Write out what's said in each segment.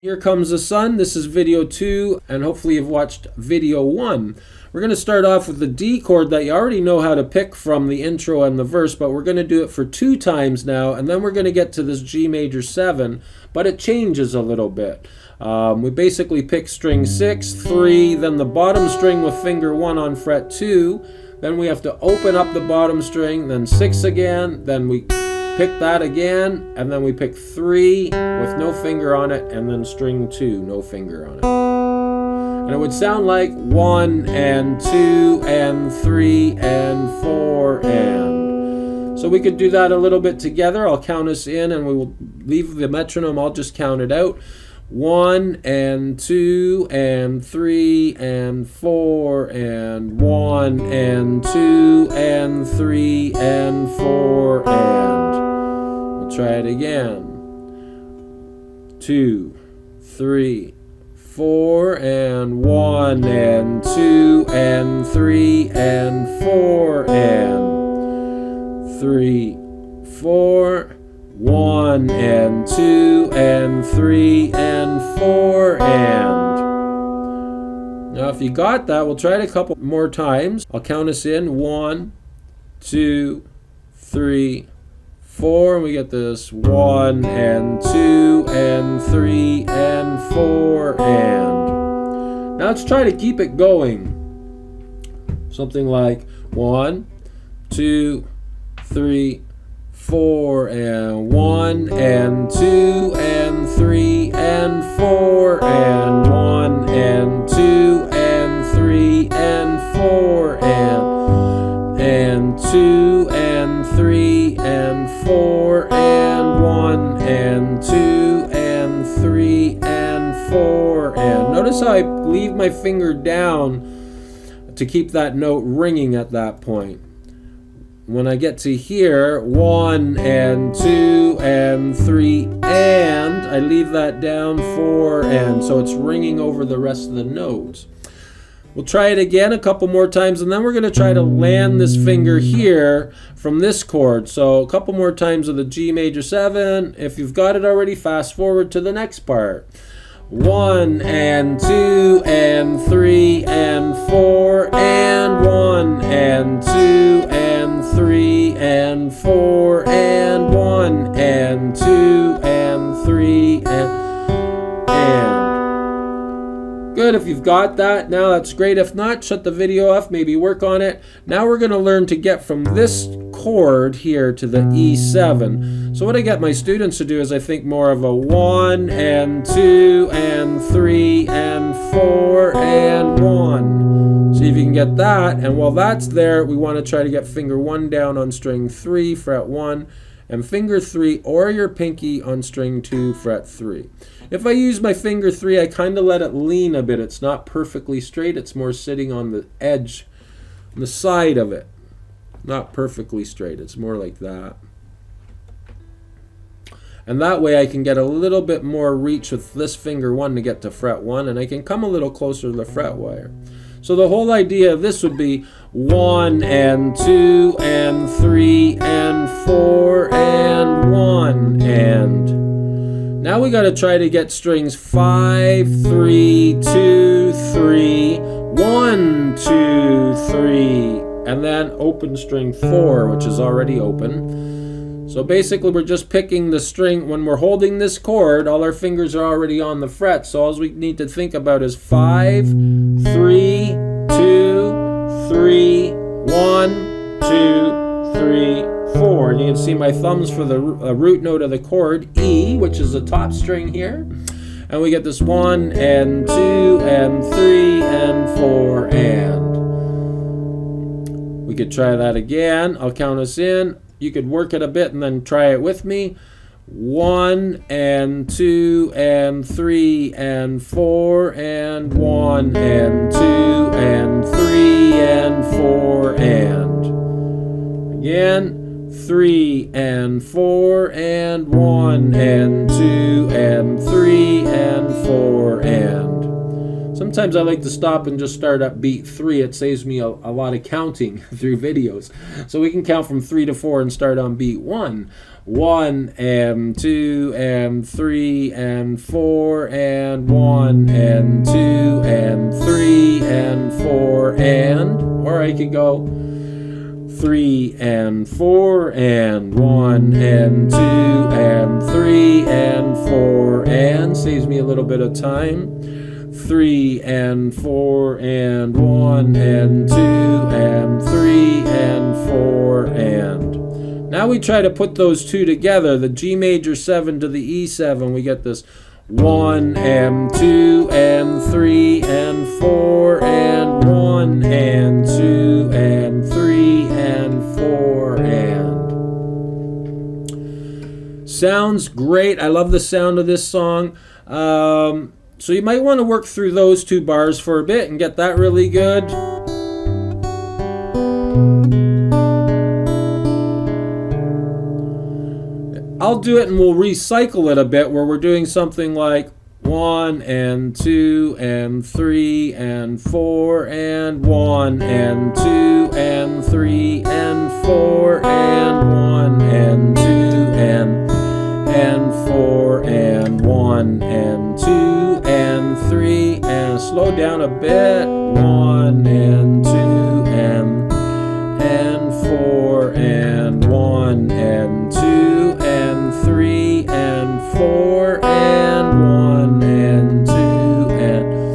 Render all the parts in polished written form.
Here Comes the Sun. This is video 2, and hopefully you've watched video 1. We're going to start off with the D chord that you already know how to pick from the intro and the verse, but we're going to do it for 2 times now, and then we're going to get to this G major 7, but it changes a little bit. We basically pick string 6, 3, then the bottom string with finger 1 on fret 2, then we have to open up the bottom string, then 6 again, then we pick that again, and then we pick 3 with no finger on it, and then string 2, no finger on it. And it would sound like 1 and 2 and 3 and 4 and. So we could do that a little bit together. I'll count us in and we will leave the metronome. I'll just count it out. 1 and 2 and 3 and 4 and 1 and 2 and 3 and 4 and. Try it again. 2, 3, 4 and 1 and 2 and 3 and 4 and 3, 4, 1 and 2 and 3 and 4 and. Now if you got that, we'll try it a couple more times. I'll count us in. 1, 2, 3, 4, and we get this 1 and 2 and 3 and 4 and. Now let's try to keep it going. Something like 1, 2, 3, 4 and 1 and 2 and 3 and 4 and 1 and 2 and 3 and 4 and 2 and 3 and 4 and 1 and 2 and 3 and 4 and. Notice how I leave my finger down to keep that note ringing at that point. When I get to here, 1 and 2 and 3 and, I leave that down, 4 and, so it's ringing over the rest of the notes. We'll try it again a couple more times, and then we're going to try to land this finger here from this chord. So a couple more times of the G major 7. If you've got it already, fast forward to the next part. 1 and 2 and 3 and 4 and 1 and 2 and 3 and 4 and 1 and 2 and 3 and. Good, if you've got that, now that's great. If not, shut the video off, maybe work on it. Now we're going to learn to get from this chord here to the E7. So what I get my students to do is I think more of a 1 and 2 and 3 and 4 and 1. See if you can get that. And while that's there, we want to try to get finger 1 down on string 3, fret 1, and finger 3 or your pinky on string 2, fret 3. If I use my finger 3, I kind of let it lean a bit. It's not perfectly straight. It's more sitting on the edge, on the side of it. Not perfectly straight. It's more like that. And that way I can get a little bit more reach with this finger 1 to get to fret 1, and I can come a little closer to the fret wire. So the whole idea of this would be 1 and 2 and 3 and 4 and 1 and. Now we got to try to get strings 5, 3, 2, 3, 1, 2, 3, and then open string 4, which is already open. So basically we're just picking the string. When we're holding this chord, all our fingers are already on the fret, so all we need to think about is 5, 3, 2, 3, 1, 2, 3, 4. And you can see my thumbs for the root note of the chord, E, which is the top string here. And we get this 1 and 2 and 3 and 4 and. We could try that again. I'll count us in. You could work it a bit and then try it with me. 1 and 2 and 3 and 4 and 1 and 2 and 3 and 4 and. Again. 3 and 4 and 1 and 2 and 3 and 4 and. Sometimes I like to stop and just start at beat 3. It saves me a lot of counting through videos. So we can count from 3 to 4 and start on beat 1. 1 and 2 and 3 and 4 and 1 and 2 and 3 and 4 and, or I could go 3 and 4 and 1 and 2 and 3 and 4 and, saves me a little bit of time. 3 and 4 and 1 and 2 and 3 and 4 and. Now we try to put those two together, the G major 7 to the E7. We get this 1 and 2 and 3 and 4 and 1 and 2 and 3 and 4 and. Sounds great. I love the sound of this song. So you might want to work through those two bars for a bit and get that really good. I'll do it and we'll recycle it a bit where we're doing something like 1 and 2 and 3 and 4 and 1 and 2 and 3 and 4 and 1 and 2 and 4 and 1 and 2 and 3 and, slow down a bit, 1 and 2 and 4 and 1 and 2 and 3 and 4 and 1 and 2 and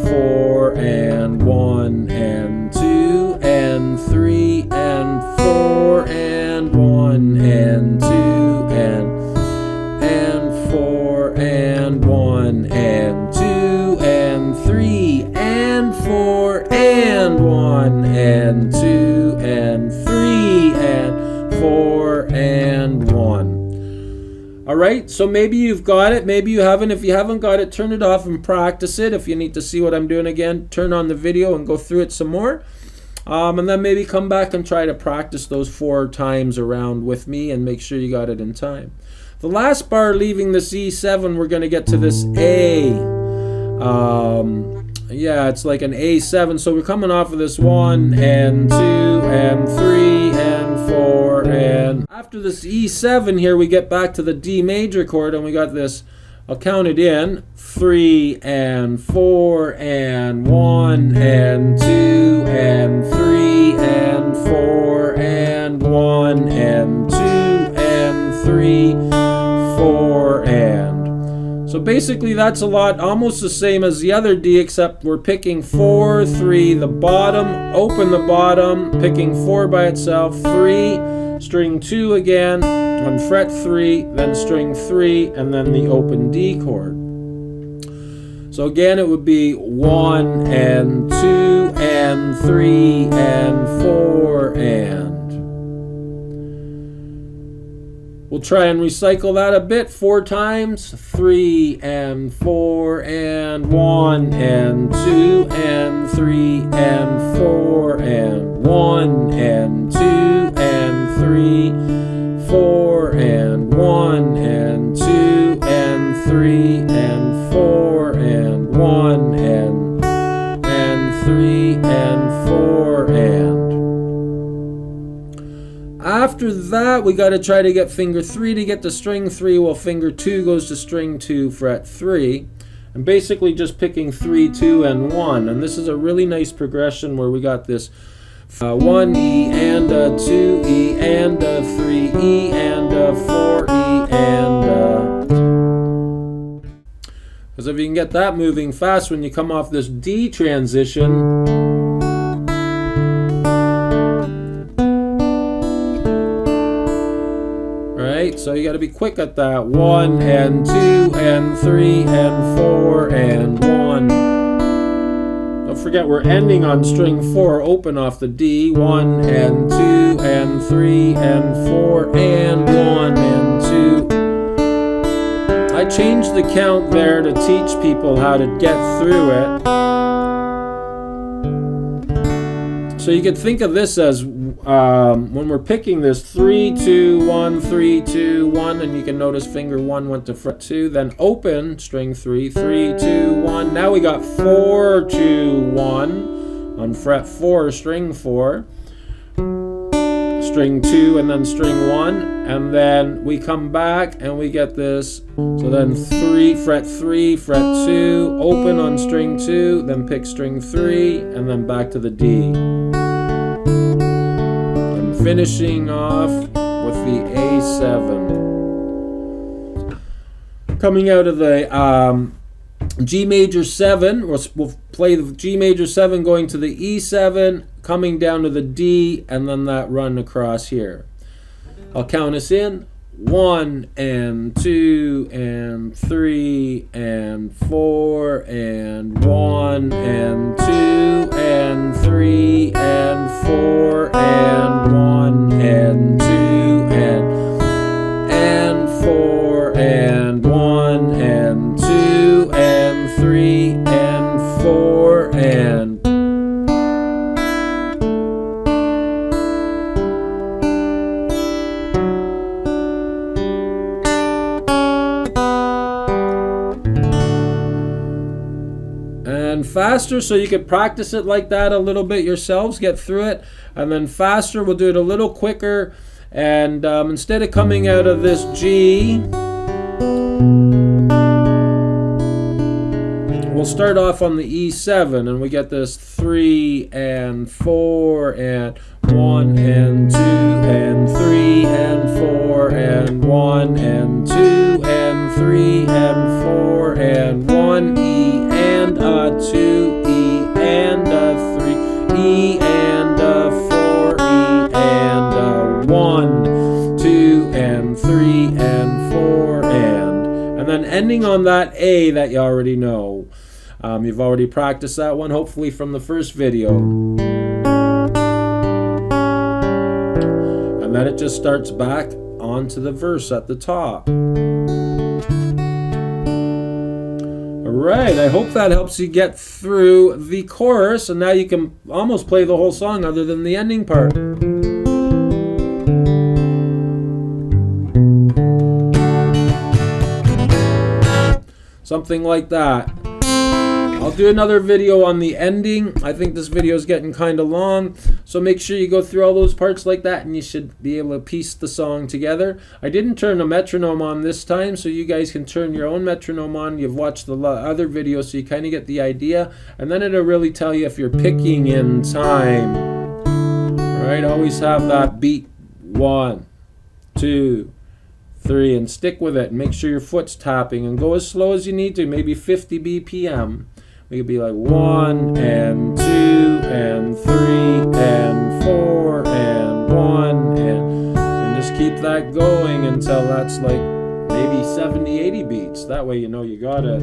4 and 1 and 2 and 3 and 4 and 1 and 2 and 4 and 1 and 2 and 3 and 4 and 1 and 2 and 3 and 4 and 1. Alright, so maybe you've got it, maybe you haven't. If you haven't got it, turn it off and practice it. If you need to see what I'm doing again, turn on the video and go through it some more. And then maybe come back and try to practice those 4 times around with me and make sure you got it in time. The last bar, leaving this E7, we're going to get to this A. Yeah, it's like an A7. So we're coming off of this 1 and 2 and 3 and 4 and. After this E7 here, we get back to the D major chord and we got this, I'll count it in, 3 and 4 and 1 and 2 and 3 and 4 and 1 and 2 and 3, 4 and. So basically that's a lot, almost the same as the other D, except we're picking 4, 3, the bottom, open the bottom, picking 4 by itself, 3, string 2 again, on fret 3, then string 3, and then the open D chord. So again it would be 1 and 2 and 3 and 4 and. We'll try and recycle that a bit 4 times. 3 and 4 and 1 and 2 and 3 and 4 and 1 and 2 and 3, 4 and 1 and 2 and 3 and 4 and 1 and 3 and 4 and. After that, we got to try to get finger 3 to get to string 3, while finger 2 goes to string 2, fret 3. And basically just picking 3, 2, and 1. And this is a really nice progression where we got this 1 E and a 2 E and a 3 E and a 4 E and because if you can get that moving fast when you come off this D transition. Right, so you got to be quick at that. 1 and 2 and 3 and 4 and 1. Don't forget we're ending on string 4, open off the D. 1 and 2 and 3 and 4 and 1 and 2. I changed the count there to teach people how to get through it. So you could think of this as when we're picking this 3, 2, 1, 3, 2, 1, and you can notice finger 1 went to fret 2, then open string 3, 3, 2, 1. Now we got 4, 2, 1 on fret 4, string 4. string 2 and then string 1, and then we come back and we get this. So then 3, fret 2, open on string 2, then pick string 3, and then back to the D. And finishing off with the A7. Coming out of the G major 7, we'll play the G major 7 going to the E7, coming down to the D, and then that run across here. I'll count us in. 1 and 2 and 3 and 4 and 1 and 2 and 3 and 4 and 1 and 2 and 4 and 1 and 2 and 3 and 4 and faster, so you could practice it like that a little bit yourselves, get through it, and then faster, we'll do it a little quicker, and instead of coming out of this G, we'll start off on the E7, and we get this 3 and 4 and 1 and 2 and 3 and 4 and 1 and 2 and 3 and 4 and 1 E and a 2 E and a 3 E and a 4 E and a 1 2 and 3 and 4 and then ending on that A that you already know. You've already practiced that one, hopefully from the first video. And then it just starts back onto the verse at the top. Alright, I hope that helps you get through the chorus, and now you can almost play the whole song other than the ending part. Something like that. I'll do another video on the ending. I think this video is getting kind of long, so make sure you go through all those parts like that, and you should be able to piece the song together. I didn't turn a metronome on this time, so you guys can turn your own metronome on. You've watched the other videos, so you kind of get the idea, and then it'll really tell you if you're picking in time. Alright, always have that beat 1, 2, 3, and stick with it, and make sure your foot's tapping, and go as slow as you need to, maybe 50 BPM. We could be like 1 and 2 and 3 and 4 and 1 and just keep that going until that's like maybe 70, 80 beats. That way you know you got it.